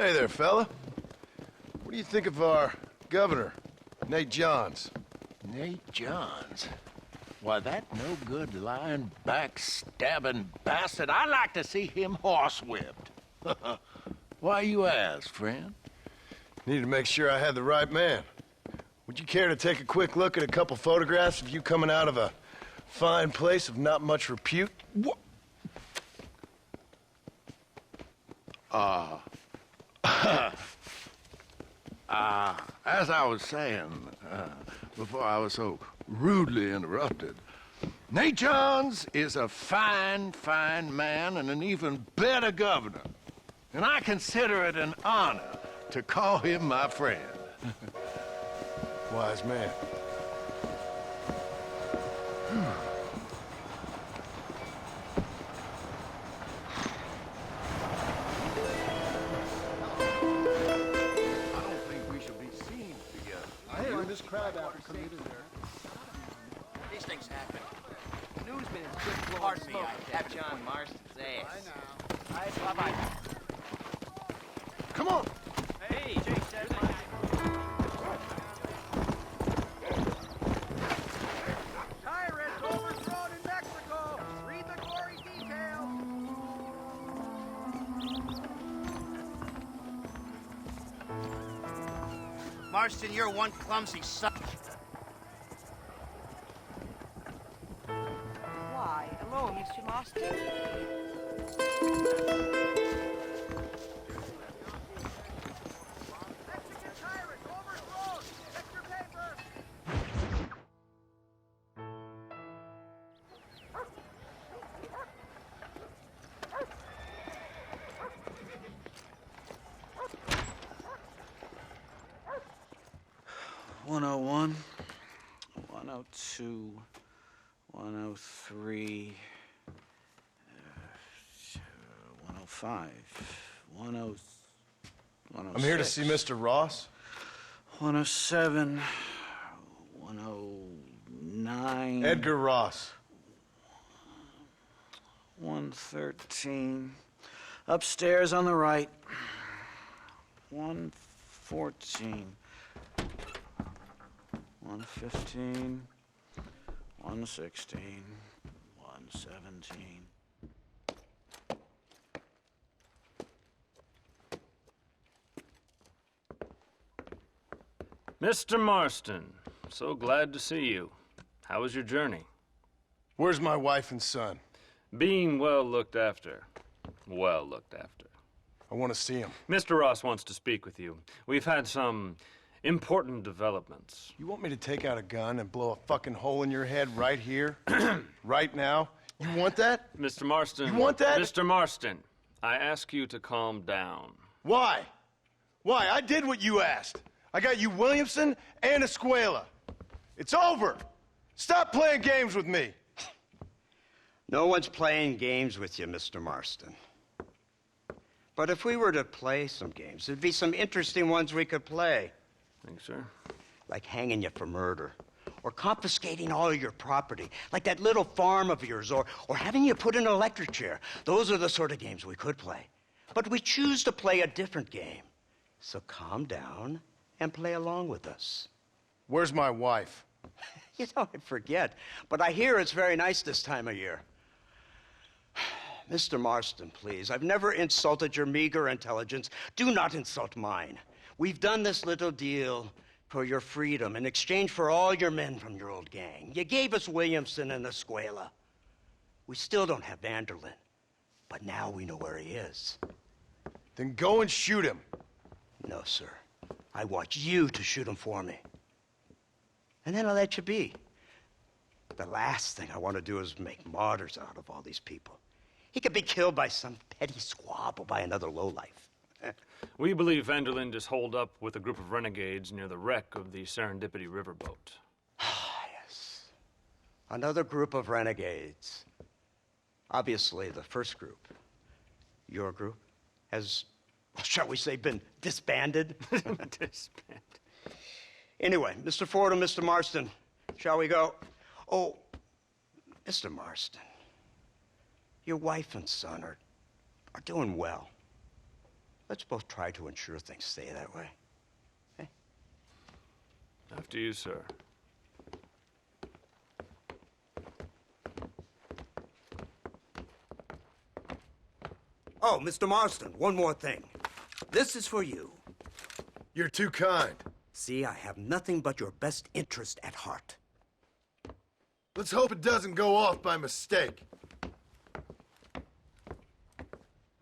Hey there, fella. What do you think of our governor, Nate Johns? Nate Johns? Why, that no-good, lying, backstabbing bastard, I'd like to see him horsewhipped. Why you ask, friend? Needed to make sure I had the right man. Would you care to take a quick look at a couple photographs of you coming out of a fine place of not much repute? What? As I was saying, before I was so rudely interrupted, Nate Johns is a fine, fine man and an even better governor. And I consider it an honor to call him my friend. Wise man. This crowd after coming in there. These things happen. The newsman is just blowing smoke. Pardon me, I have John Marston's ass. I know. Bye-bye. Come on! Hey, Jake says Tyrants overthrown in Mexico! Read the gory details! Marston, you're one clumsy son. Why, hello, Mr. Marston. Mexican tyrants overthrown! Check your paper! .101, 102, 103, 105, 106. I'm here to see Mr. Ross. 107, 109. Edgar Ross. 113. Upstairs on the right. 114. 115, 116, 117. Mr. Marston, so glad to see you. How was your journey? Where's my wife and son? Being well looked after. Well looked after. I want to see him. Mr. Ross wants to speak with you. We've had some important developments. You want me to take out a gun and blow a fucking hole in your head right here? Right now? You want that? Mr. Marston. You want that? Mr. Marston, I ask you to calm down. Why? Why? I did what you asked. I got you Williamson and Escuela. It's over. Stop playing games with me. No one's playing games with you, Mr. Marston. But if we were to play some games, there'd be some interesting ones we could play. Thanks, sir. Like hanging you for murder, or confiscating all your property, like that little farm of yours, or having you put in an electric chair. Those are the sort of games we could play. But we choose to play a different game. So calm down and play along with us. Where's my wife? You know, I forget, but I hear it's very nice this time of year. Mr. Marston, please, I've never insulted your meager intelligence. Do not insult mine. We've done this little deal for your freedom in exchange for all your men from your old gang. You gave us Williamson and Escuela. We still don't have Vanderlyn, but now we know where he is. Then go and shoot him. No, sir. I want you to shoot him for me. And then I'll let you be. The last thing I want to do is make martyrs out of all these people. He could be killed by some petty squabble by another lowlife. We believe Vanderlyn is holed up with a group of renegades near the wreck of the Serendipity riverboat. Ah, yes. Another group of renegades. Obviously, the first group, your group, has, shall we say, been disbanded? Disbanded. Anyway, Mr. Ford and Mr. Marston, shall we go? Oh, Mr. Marston, your wife and son are doing well. Let's both try to ensure things stay that way. Okay? After you, sir. Oh, Mr. Marston, one more thing. This is for you. You're too kind. See, I have nothing but your best interest at heart. Let's hope it doesn't go off by mistake.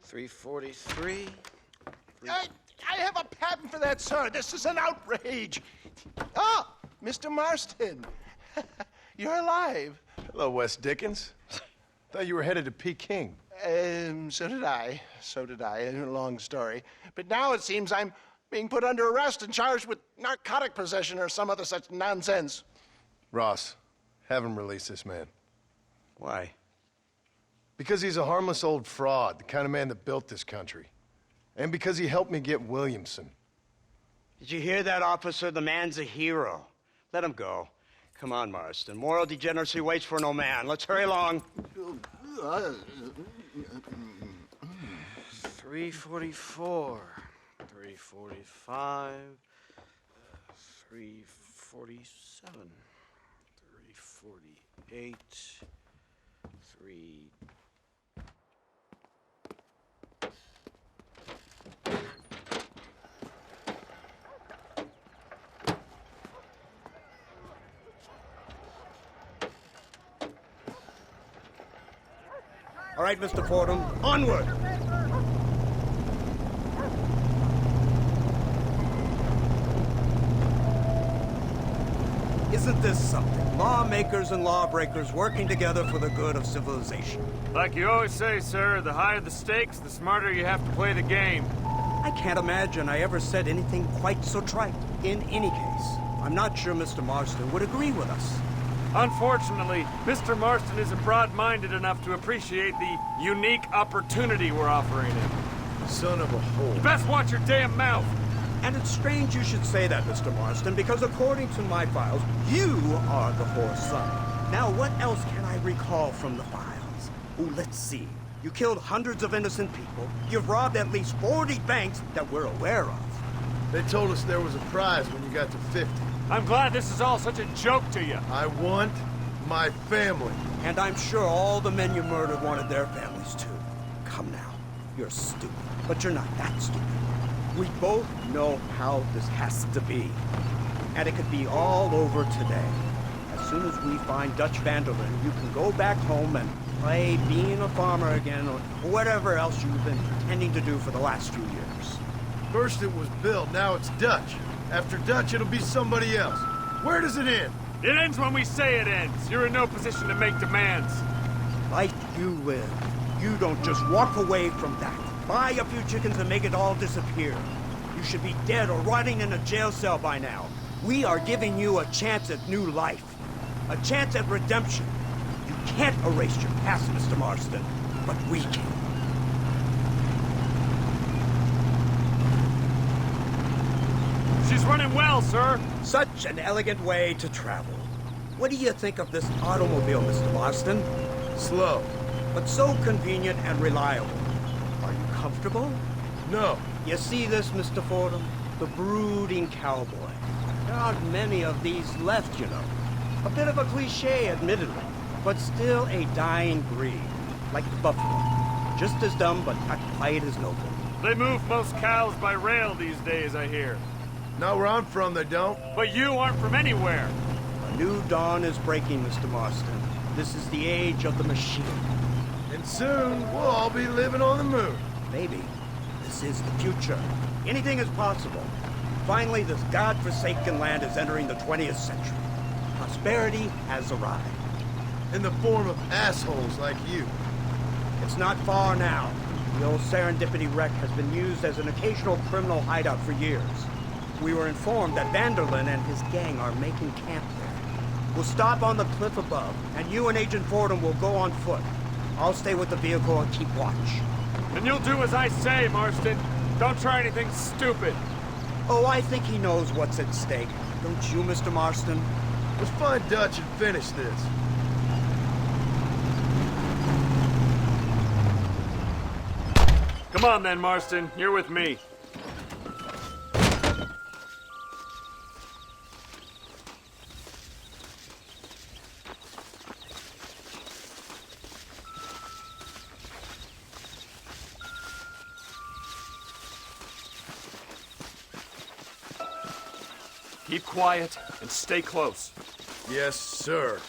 343. I have a patent for that, sir. This is an outrage. Ah, Mr. Marston. You're alive. Hello, Wes Dickens. Thought you were headed to Peking. So did I. So did I. A long story. But now it seems I'm being put under arrest and charged with narcotic possession or some other such nonsense. Ross, have him release this man. Why? Because he's a harmless old fraud, the kind of man that built this country. And because he helped me get Williamson. Did you hear that, officer? The man's a hero. Let him go. Come on, Marston. Moral degeneracy waits for no man. Let's hurry along. 344. 345. 347. 348. 3... All right, Mr. Fordham, onward! Isn't this something? Lawmakers and lawbreakers working together for the good of civilization. Like you always say, sir, the higher the stakes, the smarter you have to play the game. I can't imagine I ever said anything quite so trite. In any case, I'm not sure Mr. Marston would agree with us. Unfortunately, Mr. Marston isn't broad-minded enough to appreciate the unique opportunity we're offering him. Son of a whore. You best watch your damn mouth. And it's strange you should say that, Mr. Marston, because according to my files, you are the whore's son. Now, what else can I recall from the files? Oh, let's see. You killed hundreds of innocent people. You've robbed at least 40 banks that we're aware of. They told us there was a prize when you got to 50. I'm glad this is all such a joke to you. I want my family. And I'm sure all the men you murdered wanted their families too. Come now. You're stupid, but you're not that stupid. We both know how this has to be. And it could be all over today. As soon as we find Dutch Vanderlyn, you can go back home and play being a farmer again or whatever else you've been pretending to do for the last few years. First it was Bill, now it's Dutch. After Dutch, it'll be somebody else. Where does it end? It ends when we say it ends. You're in no position to make demands. Like you live. You don't just walk away from that. Buy a few chickens and make it all disappear. You should be dead or rotting in a jail cell by now. We are giving you a chance at new life. A chance at redemption. You can't erase your past, Mr. Marston, but we can. She's running well, sir. Such an elegant way to travel. What do you think of this automobile, Mr. Marston? Slow. But so convenient and reliable. Are you comfortable? No. You see this, Mr. Fordham? The brooding cowboy. There aren't many of these left, you know. A bit of a cliche, admittedly, but still a dying breed. Like the buffalo. Just as dumb, but not quite as noble. They move most cows by rail these days, I hear. Not where I'm from, they don't. But you aren't from anywhere. A new dawn is breaking, Mr. Marston. This is the age of the machine. And soon, we'll all be living on the moon. Maybe. This is the future. Anything is possible. Finally, this godforsaken land is entering the 20th century. Prosperity has arrived. In the form of assholes like you. It's not far now. The old Serendipity wreck has been used as an occasional criminal hideout for years. We were informed that Vanderlyn and his gang are making camp there. We'll stop on the cliff above, and you and Agent Fordham will go on foot. I'll stay with the vehicle and keep watch. And you'll do as I say, Marston. Don't try anything stupid. Oh, I think he knows what's at stake. Don't you, Mr. Marston? Let's find Dutch and finish this. Come on then, Marston. You're with me. Keep quiet and stay close. Yes, sir.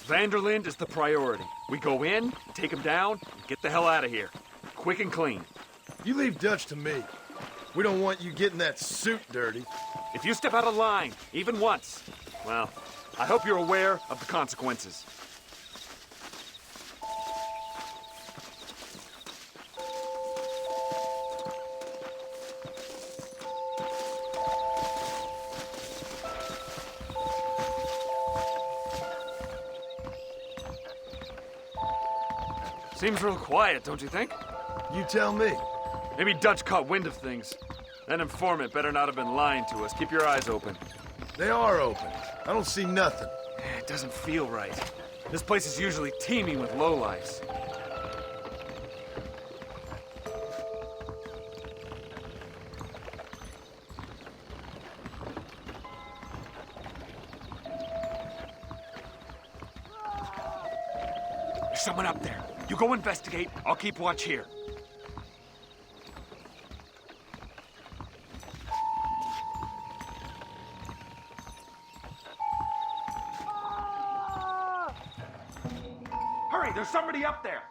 Vanderlind is the priority. We go in, take him down, and get the hell out of here. Quick and clean. You leave Dutch to me. We don't want you getting that suit dirty. If you step out of line, even once, well, I hope you're aware of the consequences. Seems real quiet, don't you think? You tell me. Maybe Dutch caught wind of things. That informant better not have been lying to us. Keep your eyes open. They are open. I don't see nothing. It doesn't feel right. This place is usually teeming with lowlifes. There's someone up there. You go investigate. I'll keep watch here. Hurry, there's somebody up there.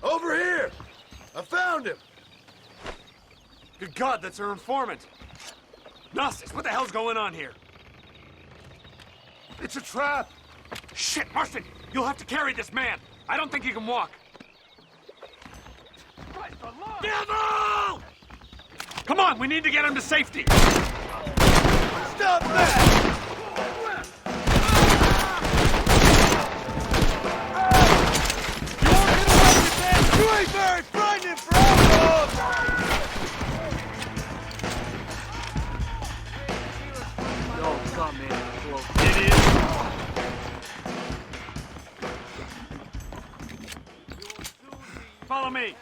Over here! I found him! Good God, that's our informant. Gnostics, what the hell's going on here? It's a trap! Shit, Marston! You'll have to carry this man! I don't think he can walk! Devil! Come on, we need to get him to safety! Stop that! You ain't very frightening for outlaws! No, come in. It is. Follow me.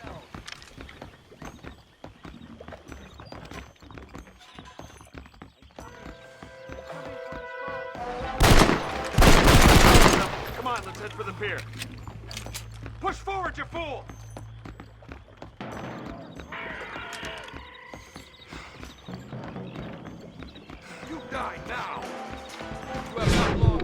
Come on, let's head for the pier. Push forward, you fool! You die now! You have not long.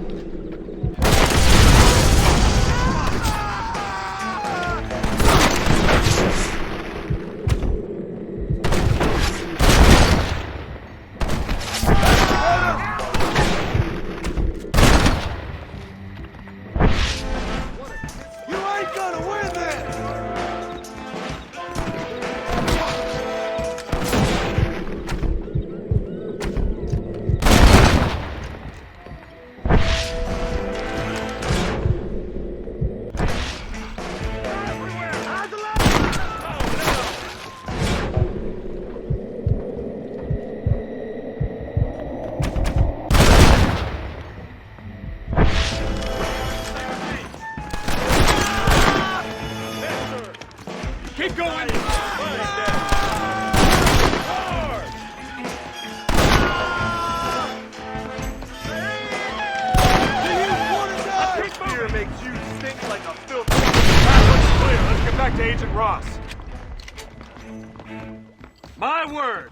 You ain't gonna win this! Agent Ross. My word!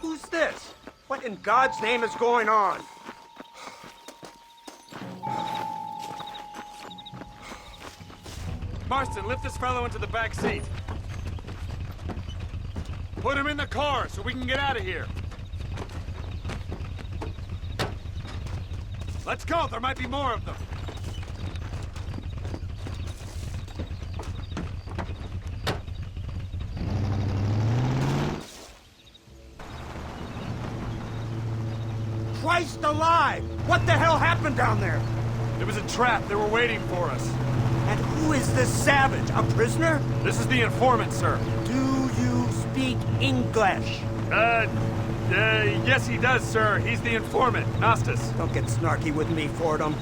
Who's this? What in God's name is going on? Marston, lift this fellow into the back seat. Put him in the car so we can get out of here. Let's go, there might be more of them. Christ alive! What the hell happened down there? It was a trap, they were waiting for us. And who is this savage? A prisoner? This is the informant, sir. Do you speak English? Yes he does, sir. He's the informant, Nostis. Don't get snarky with me, Fordham.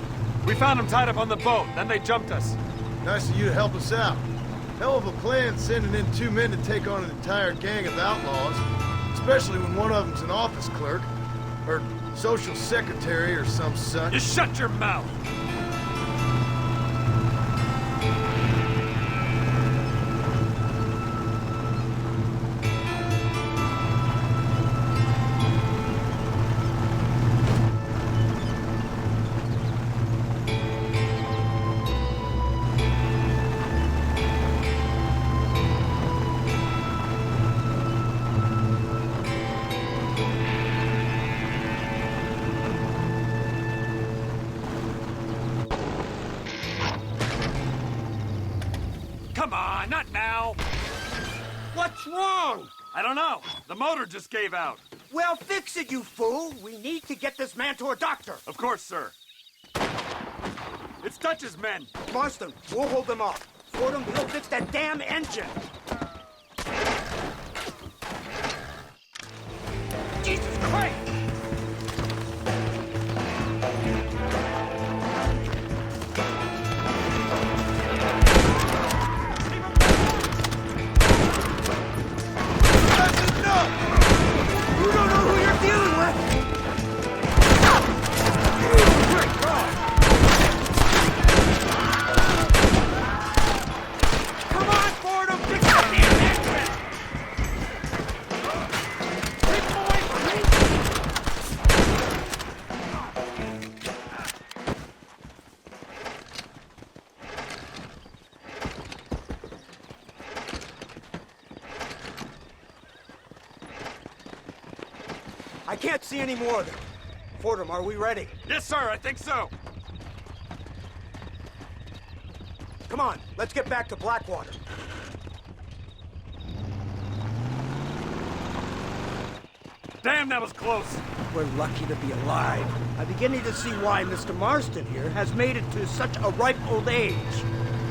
We found him tied up on the boat, then they jumped us. Nice of you to help us out. Hell of a plan sending in 2 men to take on an entire gang of outlaws, especially when one of them's an office clerk, or social secretary or some such. You shut your mouth! Come on, not now! What's wrong? I don't know. The motor just gave out. Well, fix it, you fool. We need to get this man to a doctor. Of course, sir. It's Dutch's men. Marston, we'll hold them off. Fordham, we'll fix that damn engine. Jesus Christ! You don't know who you're dealing with! Come on, Fordham! Fix the damn engine! Keep him away from me! I can't see any more of them. Fordham, are we ready? Yes, sir, I think so. Come on, let's get back to Blackwater. Damn, that was close. We're lucky to be alive. I'm beginning to see why Mr. Marston here has made it to such a ripe old age.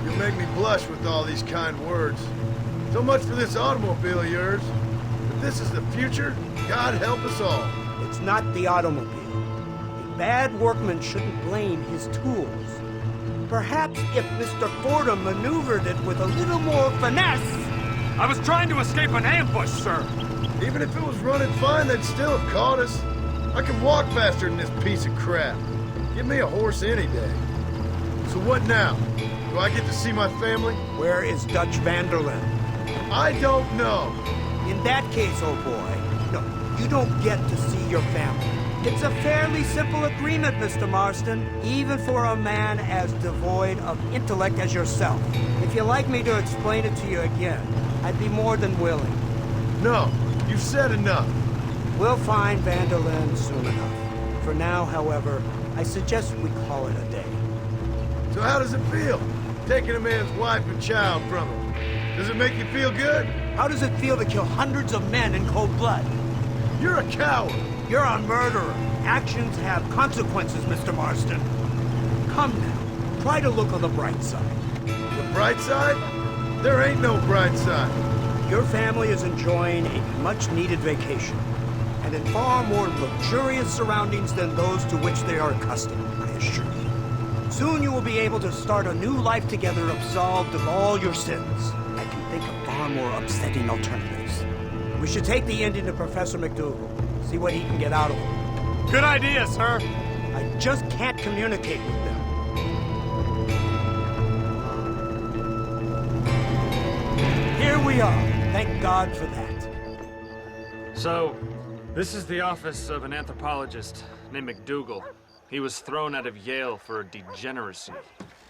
You make me blush with all these kind words. So much for this automobile of yours. If this is the future, God help us all. It's not the automobile. A bad workman shouldn't blame his tools. Perhaps if Mr. Fordham maneuvered it with a little more finesse. I was trying to escape an ambush, sir. Even if it was running fine, they'd still have caught us. I can walk faster than this piece of crap. Give me a horse any day. So what now? Do I get to see my family? Where is Dutch Vanderlyn? I don't know. In that case, oh boy, no, you don't get to see your family. It's a fairly simple agreement, Mr. Marston, even for a man as devoid of intellect as yourself. If you'd like me to explain it to you again, I'd be more than willing. No, you've said enough. We'll find Vanderlyn soon enough. For now, however, I suggest we call it a day. So how does it feel, taking a man's wife and child from him? Does it make you feel good? How does it feel to kill hundreds of men in cold blood? You're a coward. You're a murderer. Actions have consequences, Mr. Marston. Come now, try to look on the bright side. The bright side? There ain't no bright side. Your family is enjoying a much-needed vacation, and in far more luxurious surroundings than those to which they are accustomed, I assure you. Soon you will be able to start a new life together, absolved of all your sins. I can think of far more upsetting alternatives. We should take the Indian to Professor McDougal, see what he can get out of him. Good idea, sir. I just can't communicate with them. Here we are. Thank God for that. So, this is the office of an anthropologist named McDougal. He was thrown out of Yale for degeneracy.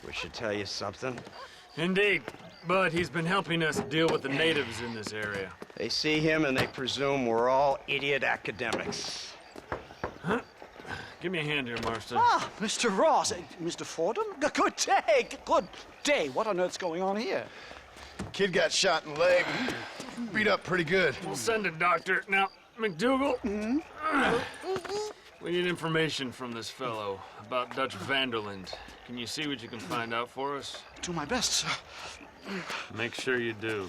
We should tell you something. Indeed, but he's been helping us deal with the natives in this area. They see him and they presume we're all idiot academics. Huh? Give me a hand here, Marston. Ah, Mr. Ross. Mr. Fordham? Good day. Good day. What on earth's going on here? Kid got shot in the leg. Beat up pretty good. We'll send a doctor. Now, McDougal, we need information from this fellow about Dutch Vanderland. Can you see what you can find out for us? Do my best, sir. Make sure you do.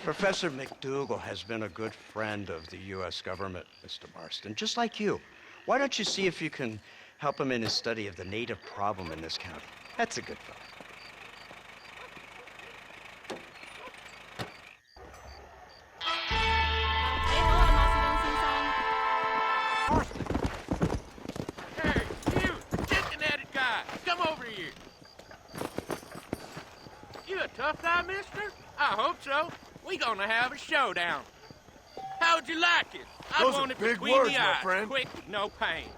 Professor McDougal has been a good friend of the U.S. government, Mr. Marston, just like you. Why don't you see if you can help him in his study of the native problem in this county? That's a good fellow. Hey, you! Disconnected guy! Come over here! You a tough guy, mister? I hope so. We gonna have a showdown. How'd you like it? I Those are want it big between words, the my eyes. friend. Quick, no pain.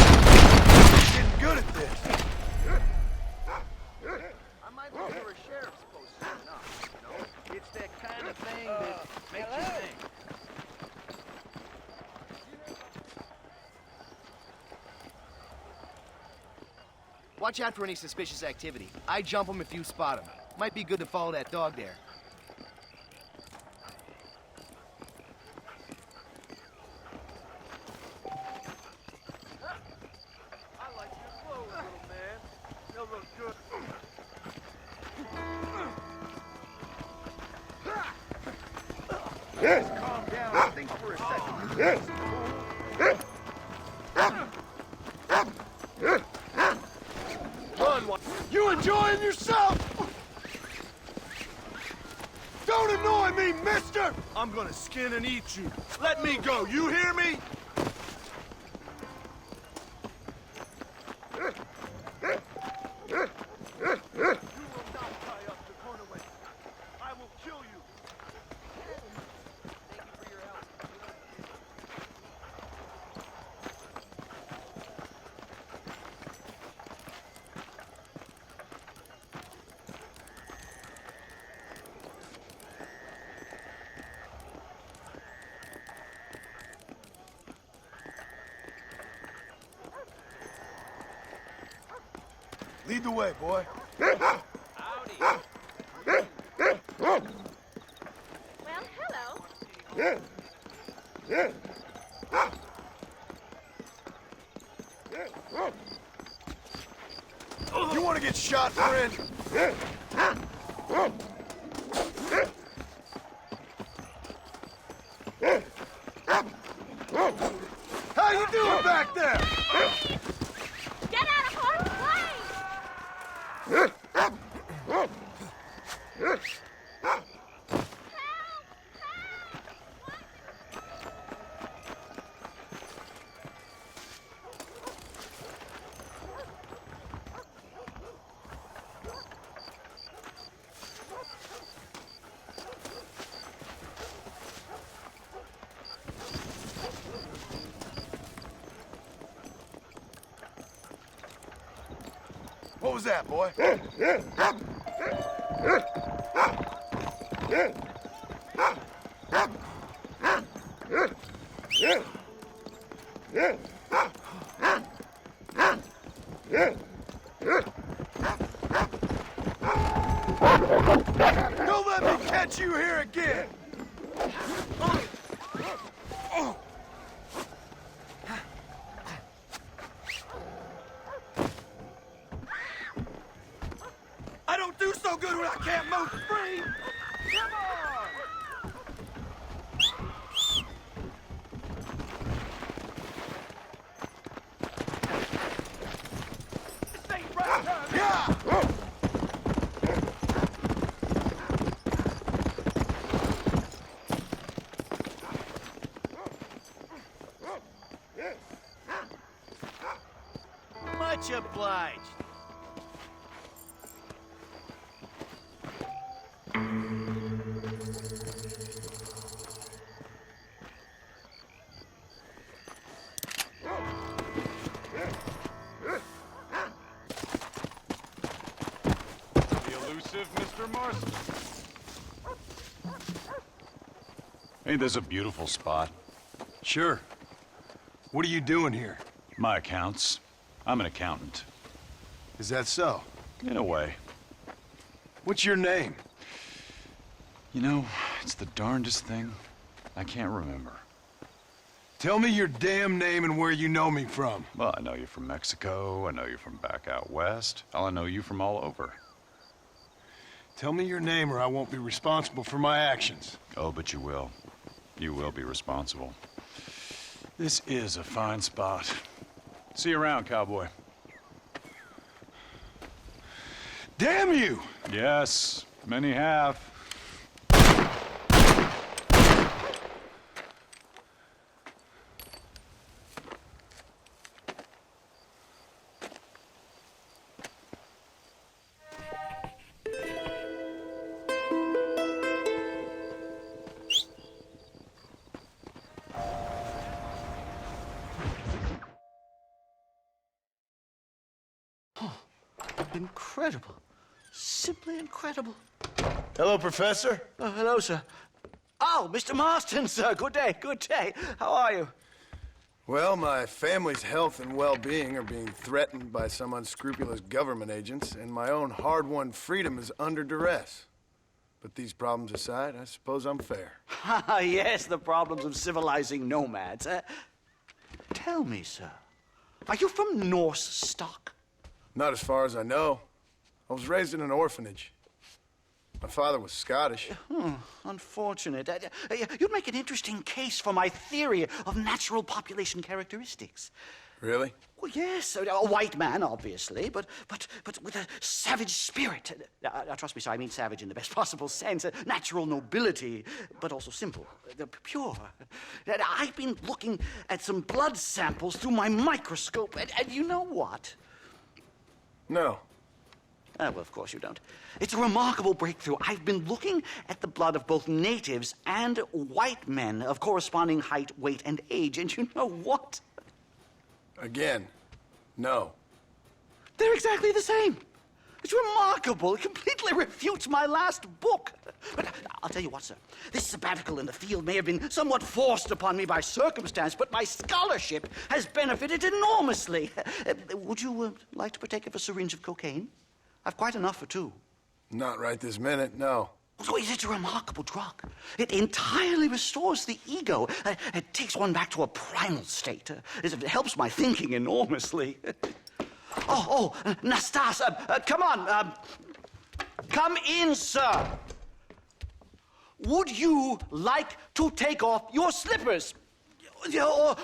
Getting good at this. I might look for a sheriff's post soon enough, you know? It's that kind of thing that makes you think. Watch out for any suspicious activity. I jump them if you spot them. Might be good to follow that dog there. I like your clothes, little man. They look good. Just calm down and think for a second. Run, You enjoying yourself? Don't annoy me, mister! I'm gonna skin and eat you. Let me go, you hear me? You will not tie up the corner way. I will kill you. Thank you for your help. Lead the way, boy. Howdy. Well, hello. You want to get shot, friend? How you doing back there? Get out of harm's way! What was that, boy? Don't let me catch you here again! I don't do so good when I can't move free! Come on! This ain't right time! Yeah! Much obliged. The elusive Mr. Marston. Ain't this a beautiful spot? Sure. What are you doing here? My accounts. I'm an accountant. Is that so? In a way. What's your name? You know, it's the darndest thing. I can't remember. Tell me your damn name and where you know me from. Well, I know you from Mexico. I know you from back out west. I know you from all over. Tell me your name or I won't be responsible for my actions. Oh, but you will. You will be responsible. This is a fine spot. See you around, cowboy. Damn you! Yes, many have. Incredible. Simply incredible. Hello, Professor. Hello, sir. Oh, Mr. Marston, sir. Good day, good day. How are you? Well, my family's health and well-being are being threatened by some unscrupulous government agents, and my own hard-won freedom is under duress. But these problems aside, I suppose I'm fair. Yes, the problems of civilizing nomads. Tell me, sir, are you from Norse stock? Not as far as I know. I was raised in an orphanage. My father was Scottish. Unfortunate. You'd make an interesting case for my theory of natural population characteristics. Really? Well, yes, a white man, obviously, but with a savage spirit. Trust me, sir, I mean savage in the best possible sense. Natural nobility, but also simple, pure. I've been looking at some blood samples through my microscope, and you know what? No. Well, of course you don't. It's a remarkable breakthrough. I've been looking at the blood of both natives and white men of corresponding height, weight, and age, and you know what? Again, no. They're exactly the same. It's remarkable. It completely refutes my last book. But I'll tell you what, sir. This sabbatical in the field may have been somewhat forced upon me by circumstance, but my scholarship has benefited enormously. Would you like to partake of a syringe of cocaine? I've quite enough for two. Not right this minute, no. So it's a remarkable drug. It entirely restores the ego. It takes one back to a primal state. It helps my thinking enormously. Nastas, come on. Come in, sir. Would you like to take off your slippers?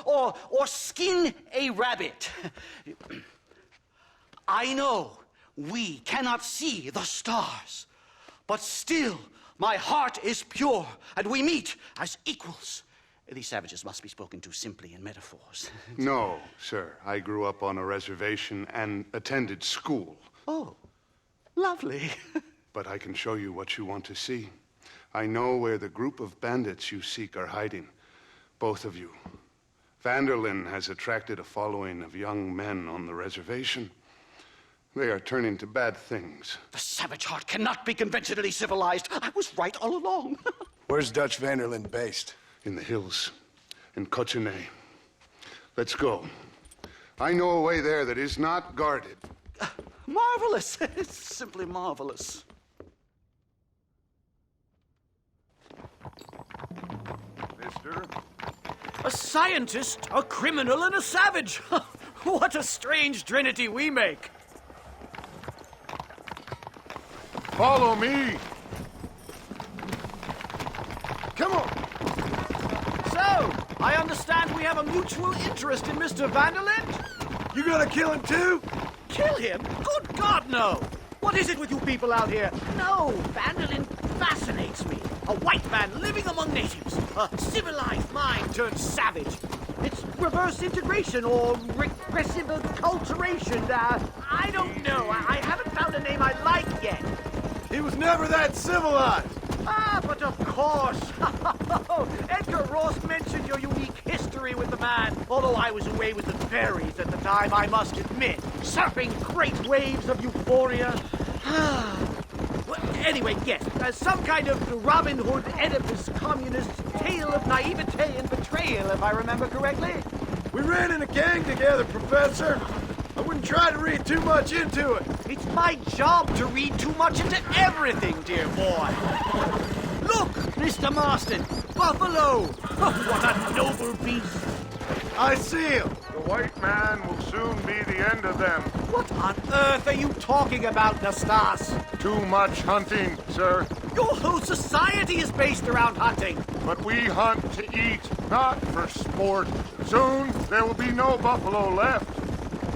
Or skin a rabbit? I know we cannot see the stars, but still my heart is pure, and we meet as equals. These savages must be spoken to simply in metaphors. No, sir. I grew up on a reservation and attended school. Oh, lovely. But I can show you what you want to see. I know where the group of bandits you seek are hiding. Both of you. Vanderlyn has attracted a following of young men on the reservation. They are turning to bad things. The savage heart cannot be conventionally civilized. I was right all along. Where's Dutch Vanderlyn based? In the hills, in Cochene. Let's go. I know a way there that is not guarded. Marvelous. It's simply marvelous. Mister? A scientist, a criminal, and a savage. What a strange trinity we make. Follow me! Come on! So, I understand we have a mutual interest in Mr. Vanderlyn? You gonna kill him too? Kill him? Good God, no! What is it with you people out here? No, Vanderlyn fascinates me. A white man living among natives. A civilized mind turned savage. It's reverse integration or regressive acculturation. I don't know. I haven't found a name I like yet. He was never that civilized. Ah, but of course. Edgar Ross mentioned your unique history with the man. Although I was away with the fairies at the time, I must admit. Surfing great waves of euphoria. Well, anyway, yes. Some kind of Robin Hood, Oedipus, communist tale of naivete and betrayal, if I remember correctly. We ran in a gang together, Professor. I wouldn't try to read too much into it. It's my job to read too much into everything, dear boy. Look, Mr. Marston, buffalo. Oh, what a noble beast. I see him. The white man will soon be the end of them. What on earth are you talking about, Nastas? Too much hunting, sir. Your whole society is based around hunting. But we hunt to eat, not for sport. Soon there will be no buffalo left.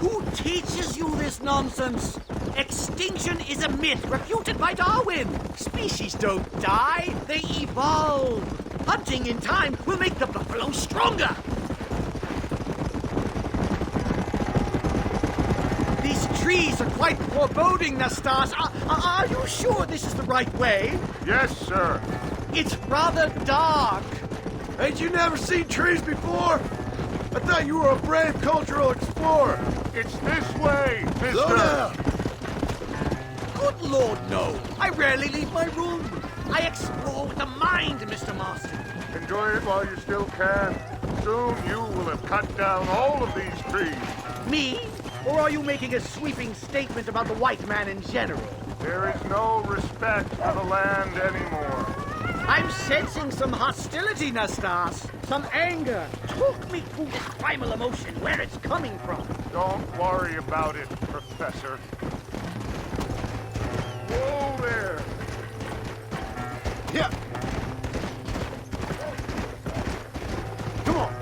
Who teaches you this nonsense? Extinction is a myth refuted by Darwin. Species don't die, they evolve. Hunting in time will make the buffalo stronger. These trees are quite foreboding, Nastas. Are you sure this is the right way? Yes, sir. It's rather dark. Ain't you never seen trees before? I thought you were a brave cultural explorer. It's this way, mister. Slow down. Good Lord, no. I rarely leave my room. I explore with the mind, Mr. Marston. Enjoy it while you still can. Soon you will have cut down all of these trees. Me? Or are you making a sweeping statement about the white man in general? There is no respect for the land anymore. I'm sensing some hostility, Nastas. Some anger. Talk me through this primal emotion, where it's coming from. Don't worry about it, Professor. Whoa there. Yeah. Come on.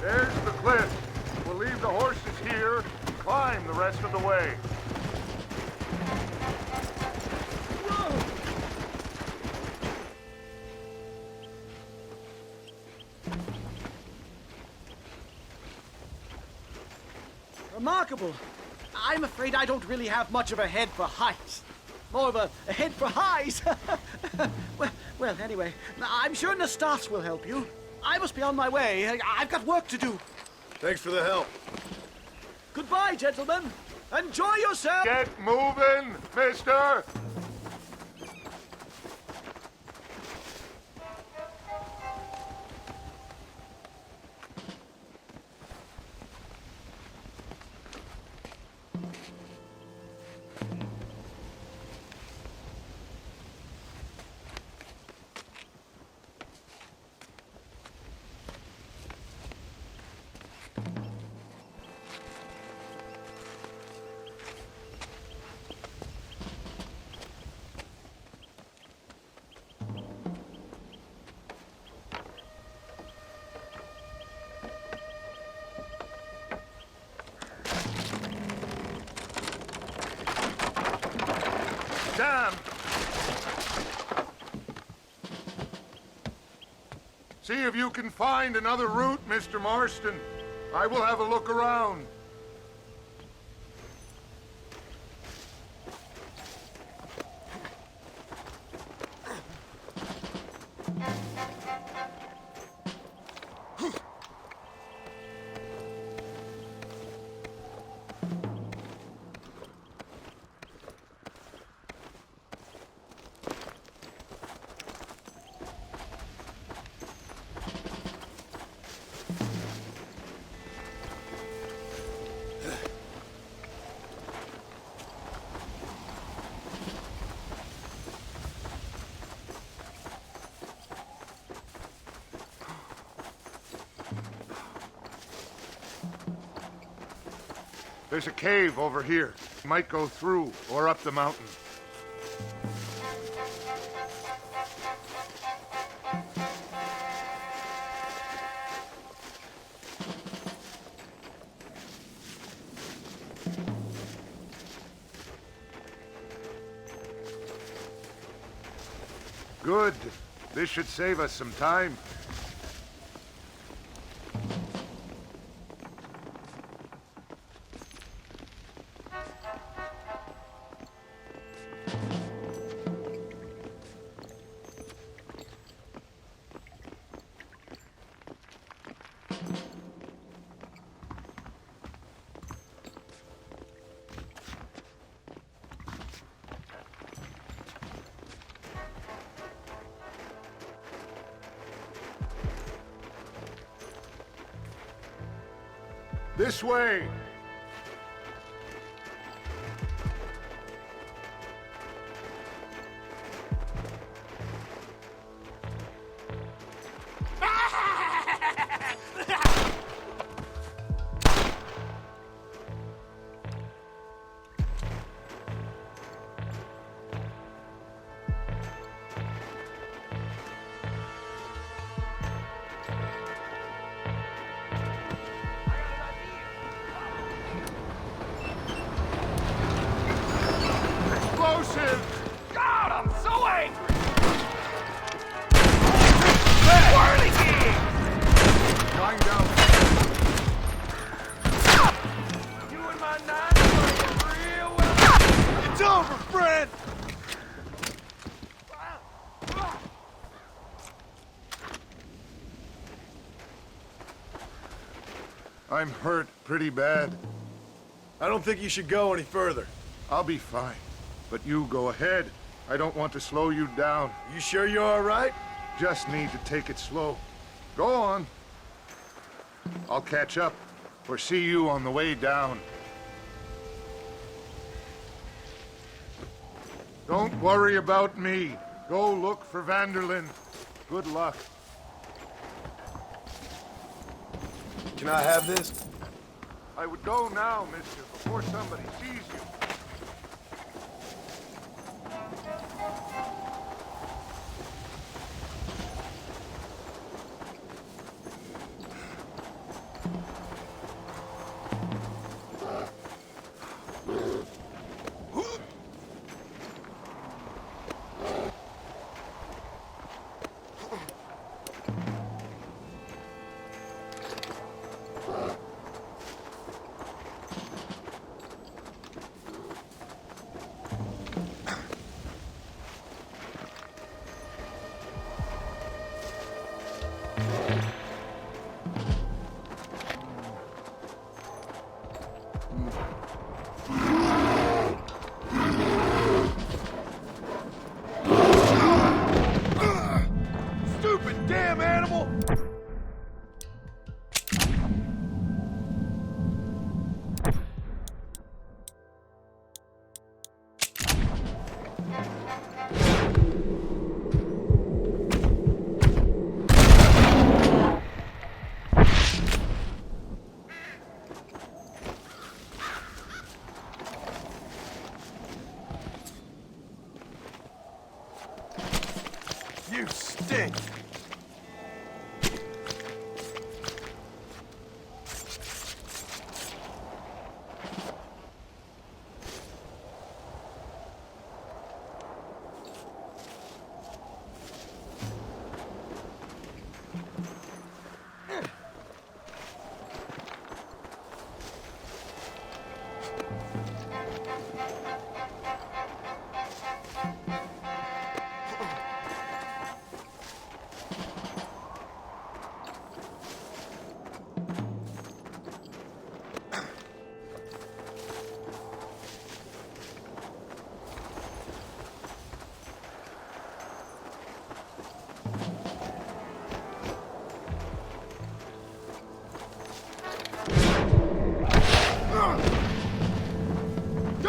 There's the cliff. We'll leave the horses here and climb the rest of the way. Remarkable. I'm afraid I don't really have much of a head for heights. More of a head for highs. well, anyway, I'm sure Nastas will help you. I must be on my way. I've got work to do. Thanks for the help. Goodbye, gentlemen. Enjoy yourself. Get moving, mister! Damn! See if you can find another route, Mr. Marston. I will have a look around. There's a cave over here. You might go through or up the mountain. Good. This should save us some time. This way! God, I'm so angry! Whirligig! Lying down. You and my nine playing real well. It's over, friend! I'm hurt pretty bad. I don't think you should go any further. I'll be fine. But you go ahead. I don't want to slow you down. You sure you're all right? Just need to take it slow. Go on. I'll catch up or see you on the way down. Don't worry about me. Go look for Vanderlyn. Good luck. Can I have this? I would go now, mister, before somebody sees you. Damn animal! You stink!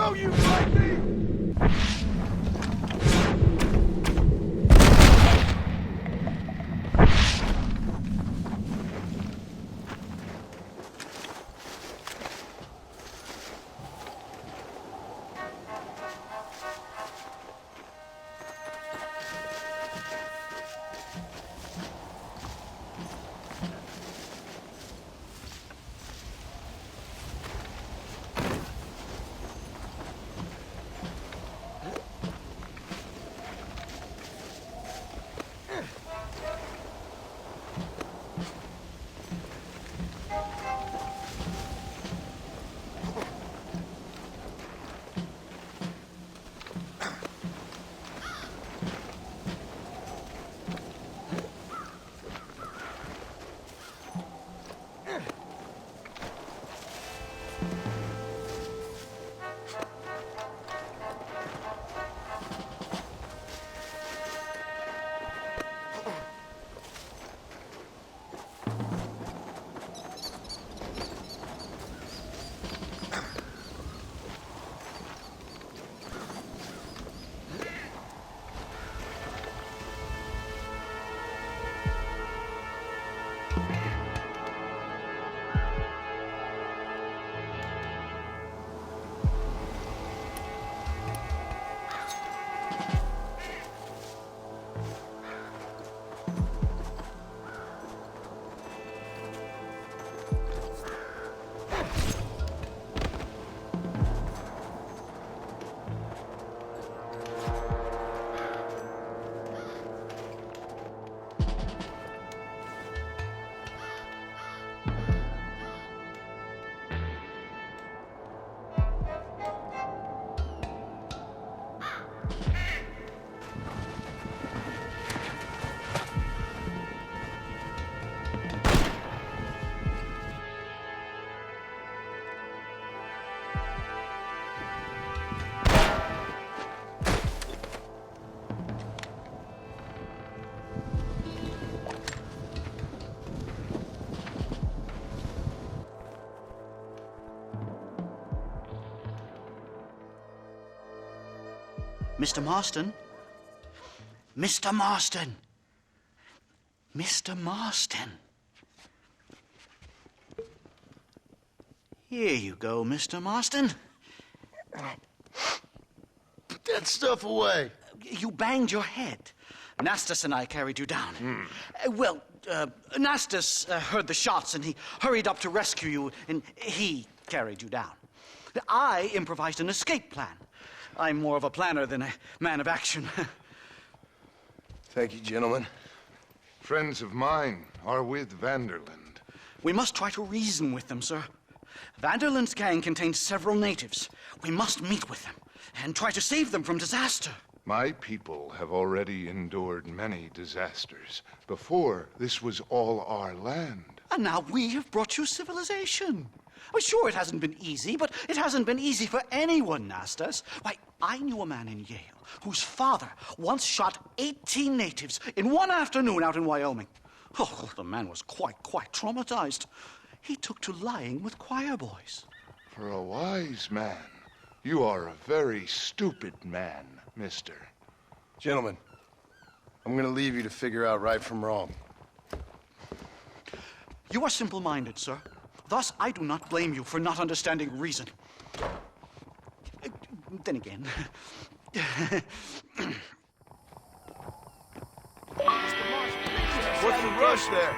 know you fight me! Mr. Marston? Mr. Marston! Mr. Marston! Here you go, Mr. Marston. Put that stuff away. You banged your head. Nastas and I carried you down. Nastas heard the shots and he hurried up to rescue you and he carried you down. I improvised an escape plan. I'm more of a planner than a man of action. Thank you, gentlemen. Friends of mine are with Vanderland. We must try to reason with them, sir. Vanderland's gang contains several natives. We must meet with them and try to save them from disaster. My people have already endured many disasters. Before, this was all our land. And now we have brought you civilization. Well, sure, it hasn't been easy, but it hasn't been easy for anyone, Nastas. Why, I knew a man in Yale whose father once shot 18 natives in one afternoon out in Wyoming. Oh, the man was quite traumatized. He took to lying with choir boys. For a wise man, you are a very stupid man, mister. Gentlemen, I'm gonna leave you to figure out right from wrong. You are simple-minded, sir. Thus, I do not blame you for not understanding reason. Then again... What's the rush there?